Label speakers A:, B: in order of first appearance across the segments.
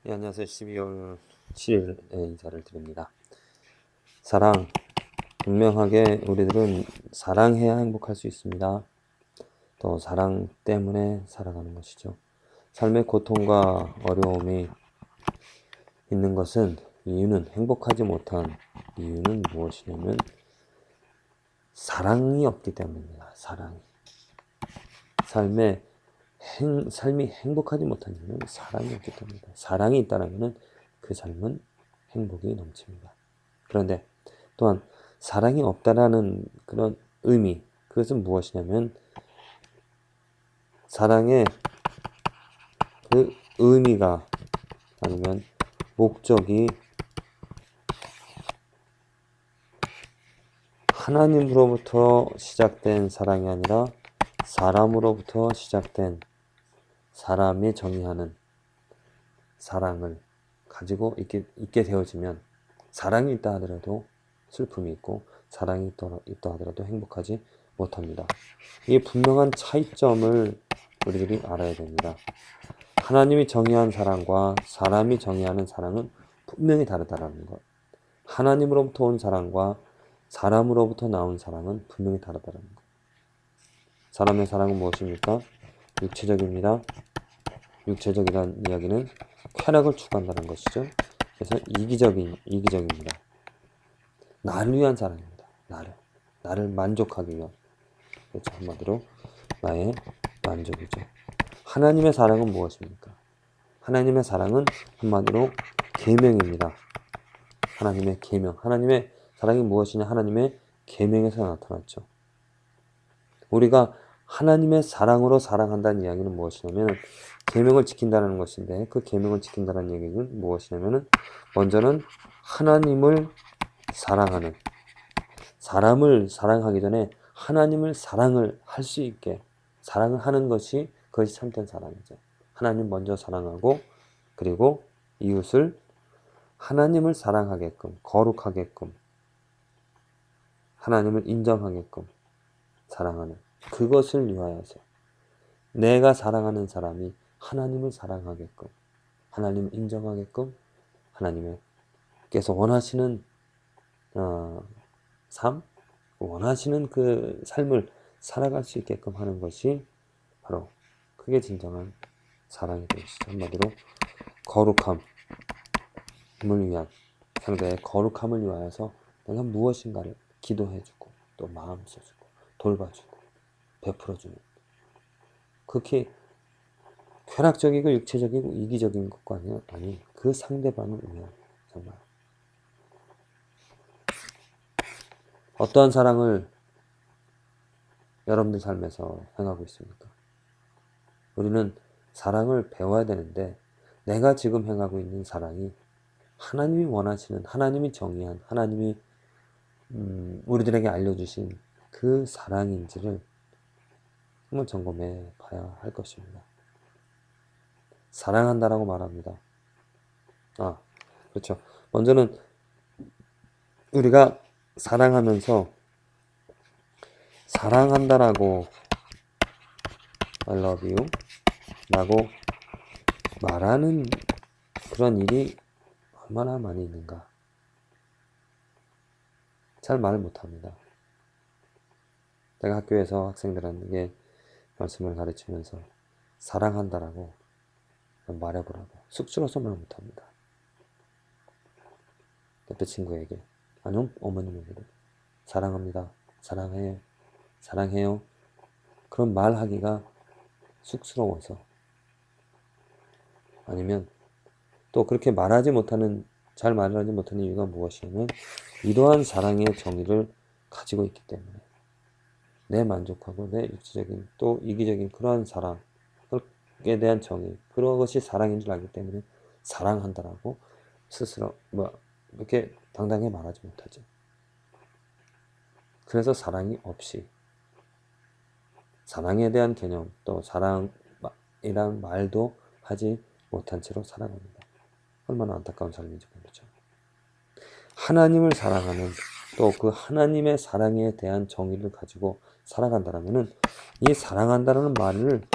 A: 네, 안녕하세요. 12월 7일에 인사를 드립니다. 사랑. 분명하게 우리들은 사랑해야 행복할 수 있습니다. 또 사랑 때문에 살아가는 것이죠. 삶의 고통과 어려움이 있는 것은 이유는 행복하지 못한 이유는 무엇이냐면 사랑이 없기 때문입니다. 사랑이. 삶이 행복하지 못한 이유는 사랑이 없기 때문입니다. 사랑이 있다면 그 삶은 행복이 넘칩니다. 그런데 또한 사랑이 없다라는 그런 의미, 그것은 무엇이냐면 사랑의 그 의미가 아니면 목적이 하나님으로부터 시작된 사랑이 아니라 사람으로부터 시작된 사람이 정의하는 사랑을 가지고 있게 되어지면 사랑이 있다 하더라도 슬픔이 있고 사랑이 있다 하더라도 행복하지 못합니다. 이 분명한 차이점을 우리들이 알아야 됩니다. 하나님이 정의한 사랑과 사람이 정의하는 사랑은 분명히 다르다는 것. 하나님으로부터 온 사랑과 사람으로부터 나온 사랑은 분명히 다르다는 것. 사람의 사랑은 무엇입니까? 육체적입니다. 육체적이라는 이야기는 쾌락을 추구한다는 것이죠. 그래서 이기적입니다. 나를 위한 사랑입니다. 나를 만족하기 위한. 그렇죠. 한마디로 나의 만족이죠. 하나님의 사랑은 무엇입니까? 하나님의 사랑은 한마디로 계명입니다. 하나님의 계명. 하나님의 사랑이 무엇이냐? 하나님의 계명에서 나타났죠. 우리가 하나님의 사랑으로 사랑한다는 이야기는 무엇이냐면 계명을 지킨다는 것인데, 그 계명을 지킨다는 얘기는 무엇이냐면 먼저는 하나님을 사랑하는, 사람을 사랑하기 전에 하나님을 사랑을 할 수 있게 사랑을 하는 것이, 그것이 참된 사랑이죠. 하나님 먼저 사랑하고, 그리고 이웃을 하나님을 사랑하게끔, 거룩하게끔, 하나님을 인정하게끔 사랑하는, 그것을 위하여서 내가 사랑하는 사람이 하나님을 사랑하게끔, 하나님을 인정하게끔, 하나님께서 원하시는 삶, 원하시는 그 삶을 살아갈 수 있게끔 하는 것이 바로 그게 진정한 사랑이 되시죠. 한마디로 거룩함을 위한, 상대의 거룩함을 위하여서 내가 무엇인가를 기도해주고 또 마음 써주고 돌봐주고 베풀어주는, 극히 쾌락적이고 육체적이고 이기적인 것과 아니 그 상대방을 위한, 정말 어떠한 사랑을 여러분들 삶에서 행하고 있습니까? 우리는 사랑을 배워야 되는데 내가 지금 행하고 있는 사랑이 하나님이 원하시는, 하나님이 정의한, 하나님이 우리들에게 알려주신 그 사랑인지를 한번 점검해 봐야 할 것입니다. 사랑한다라고 말합니다. 그렇죠. 먼저는 우리가 사랑하면서 사랑한다라고 I love you 라고 말하는 그런 일이 얼마나 많이 있는가. 잘 말을 못합니다. 제가 학교에서 학생들에게 말씀을 가르치면서 사랑한다라고 말해보라고 쑥스러워서 말 못합니다. 옆에 친구에게, 아니면 어머님에게도 사랑합니다, 사랑해요 그런 말하기가 쑥스러워서, 아니면 또 그렇게 잘 말을 하지 못하는 이유가 무엇이냐면 이러한 사랑의 정의를 가지고 있기 때문에 내 만족하고 내 육체적인 또 이기적인 그러한 사랑에 대한 정의, 그런 것이 사랑인 줄 알기 때문에 사랑한다라고 스스로 이렇게 당당히 말하지 못하죠. 그래서 사랑이 없이, 사랑에 대한 개념, 또 사랑이란 말도 하지 못한 채로 살아갑니다. 얼마나 안타까운 삶인지 모르죠. 하나님을 사랑하는, 또 그 하나님의 사랑에 대한 정의를 가지고 살아간다면 이 사랑한다는 말을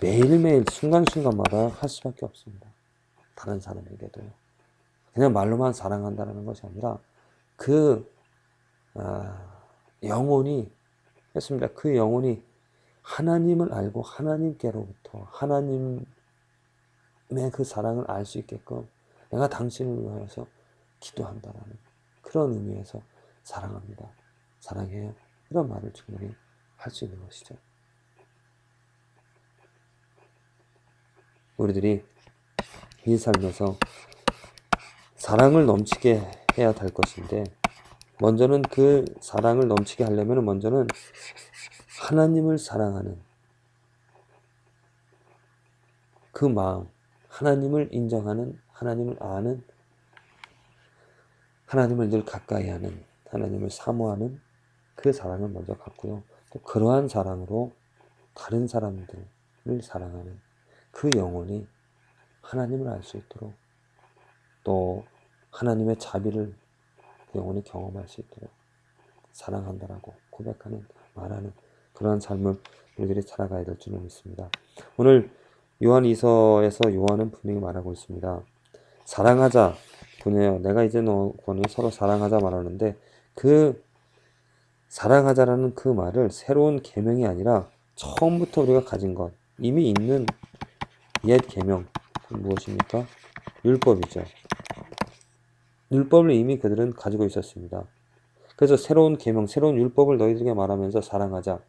A: 매일매일 순간순간마다 할 수밖에 없습니다. 다른 사람에게도요. 그냥 말로만 사랑한다는 것이 아니라 그 영혼이 했습니다. 그 영혼이 하나님을 알고 하나님께로부터 하나님의 그 사랑을 알 수 있게끔 내가 당신을 위하여서 기도한다라는 그런 의미에서 사랑합니다. 사랑해요. 이런 말을 충분히 할 수 있는 것이죠. 우리들이 이 삶에서 사랑을 넘치게 해야 될 것인데 먼저는 그 사랑을 넘치게 하려면 먼저는 하나님을 사랑하는 그 마음, 하나님을 인정하는, 하나님을 아는, 하나님을 늘 가까이 하는, 하나님을 사모하는 그 사랑을 먼저 갖고요. 또 그러한 사랑으로 다른 사람들을 사랑하는 그 영혼이 하나님을 알 수 있도록 또 하나님의 자비를 그 영혼이 경험할 수 있도록 사랑한다라고 고백하는, 말하는 그러한 삶을 우리들이 살아가야 될 줄을 믿습니다. 오늘 요한 2서에서 요한은 분명히 말하고 있습니다. 사랑하자. 군요. 내가 이제 너희는 서로 사랑하자 말하는데 그 사랑하자라는 그 말을 새로운 계명이 아니라 처음부터 우리가 가진 것, 이미 있는 옛 계명 무엇입니까? 율법이죠. 율법을 이미 그들은 가지고 있었습니다. 그래서 새로운 계명, 새로운 율법을 너희들에게 말하면서 사랑하자.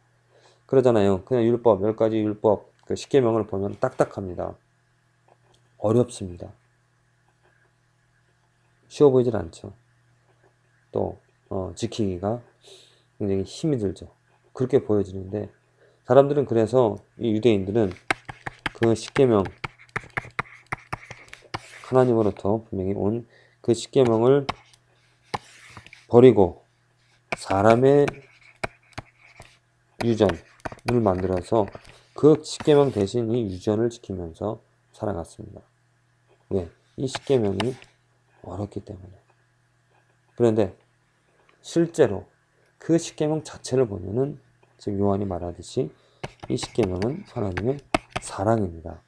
A: 그러잖아요. 그냥 율법, 10가지 율법, 그 10계명을 보면 딱딱합니다. 어렵습니다. 쉬워 보이질 않죠. 또 지키기가 굉장히 힘이 들죠. 그렇게 보여지는데 사람들은 그래서 이 유대인들은 그 10계명 하나님으로부터 분명히 온 그 10계명을 버리고 사람의 유전을 만들어서 그 10계명 대신 이 유전을 지키면서 살아갔습니다. 왜? 이 10계명이 어렵기 때문에. 그런데 실제로 그 10계명 자체를 보면은 지금 요한이 말하듯이 이 10계명은 하나님의 사랑입니다.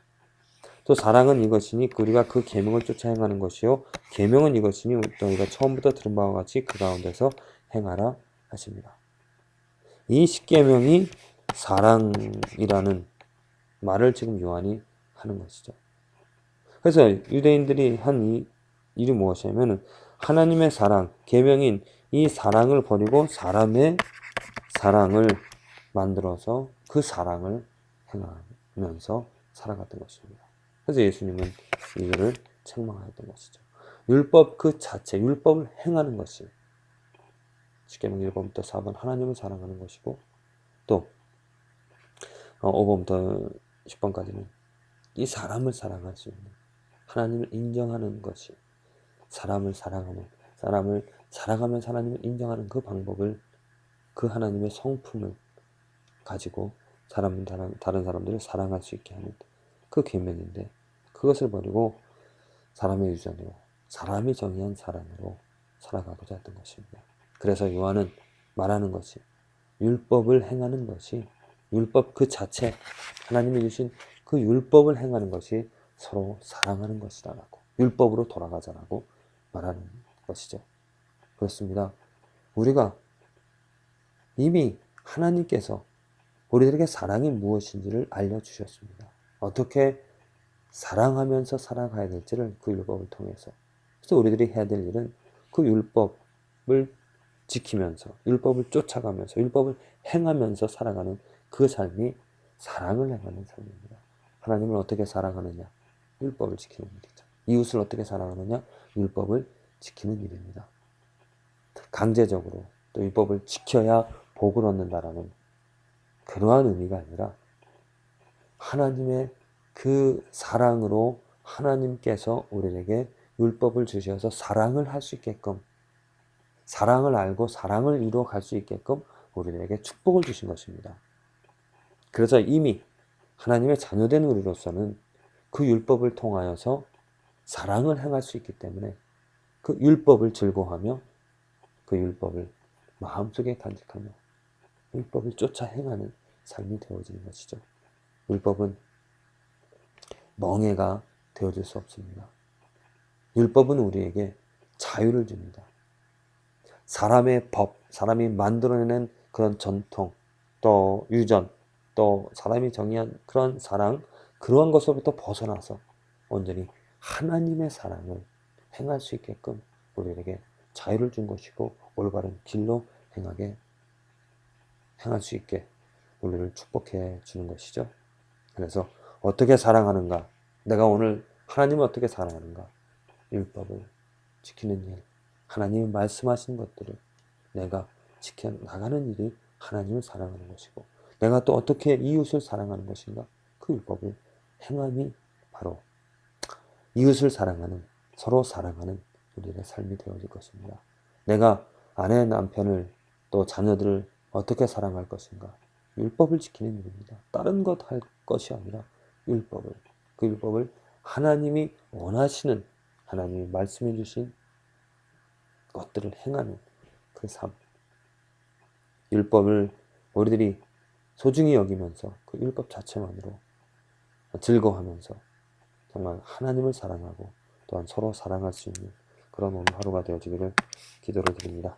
A: 또 사랑은 이것이니 우리가 그 계명을 쫓아 행하는 것이요 계명은 이것이니 너희가 처음부터 들은 바와 같이 그 가운데서 행하라 하십니다. 이 10계명이 사랑이라는 말을 지금 요한이 하는 것이죠. 그래서 유대인들이 한 일이 무엇이냐면 하나님의 사랑, 계명인 이 사랑을 버리고 사람의 사랑을 만들어서 그 사랑을 행하면서 살아갔던 것입니다. 그래서 예수님은 이거를 책망하였던 것이죠. 율법 그 자체, 율법을 행하는 것이 10계명 1번부터 4번 하나님을 사랑하는 것이고 또 5번부터 10번까지는 이 사람을 사랑할 수 있는 하나님을 인정하는 것이 사람을 사랑하면 하나님을 인정하는 그 방법을 그 하나님의 성품을 가지고 다른 사람들을 사랑할 수 있게 하는 그 계명인데 그것을 버리고 사람의 유전으로 사람이 정의한 사랑으로 살아가고자 했던 것입니다. 그래서 요한은 말하는 것이 율법을 행하는 것이 율법 그 자체 하나님이 주신 그 율법을 행하는 것이 서로 사랑하는 것이다라고 율법으로 돌아가자라고 말하는 것이죠. 그렇습니다. 우리가 이미 하나님께서 우리들에게 사랑이 무엇인지를 알려주셨습니다. 어떻게 사랑하면서 살아가야 될지를 그 율법을 통해서. 그래서 우리들이 해야 될 일은 그 율법을 지키면서 율법을 쫓아가면서 율법을 행하면서 살아가는 그 삶이 사랑을 행하는 삶입니다. 하나님을 어떻게 사랑하느냐? 율법을 지키는 일이죠. 이웃을 어떻게 사랑하느냐? 율법을 지키는 일입니다. 강제적으로 또 율법을 지켜야 복을 얻는다라는 그러한 의미가 아니라 하나님의 그 사랑으로 하나님께서 우리에게 율법을 주셔서 사랑을 할 수 있게끔 사랑을 알고 사랑을 이루어 갈 수 있게끔 우리에게 축복을 주신 것입니다. 그래서 이미 하나님의 자녀된 우리로서는 그 율법을 통하여서 사랑을 행할 수 있기 때문에 그 율법을 즐거워하며 그 율법을 마음속에 간직하며 율법을 쫓아 행하는 삶이 되어지는 것이죠. 율법은 멍해가 되어줄 수 없습니다. 율법은 우리에게 자유를 줍니다. 사람의 법, 사람이 만들어내는 그런 전통, 또 유전, 또 사람이 정의한 그런 사랑, 그러한 것으로부터 벗어나서 온전히 하나님의 사랑을 행할 수 있게끔 우리에게 자유를 준 것이고 올바른 길로 행할 수 있게 우리를 축복해 주는 것이죠. 그래서 어떻게 사랑하는가? 내가 오늘 하나님을 어떻게 사랑하는가? 율법을 지키는 일, 하나님이 말씀하신 것들을 내가 지켜나가는 일이 하나님을 사랑하는 것이고, 내가 또 어떻게 이웃을 사랑하는 것인가? 그 율법을 행함이 바로 이웃을 사랑하는, 서로 사랑하는 우리의 삶이 되어질 것입니다. 내가 아내, 남편을 또 자녀들을 어떻게 사랑할 것인가? 율법을 지키는 일입니다. 다른 것 할 것이 아니라 율법을, 그 율법을 하나님이 원하시는, 하나님이 말씀해 주신 것들을 행하는 그 삶, 율법을 우리들이 소중히 여기면서 그 율법 자체만으로 즐거워하면서 정말 하나님을 사랑하고 또한 서로 사랑할 수 있는 그런 오늘 하루가 되어지기를 기도를 드립니다.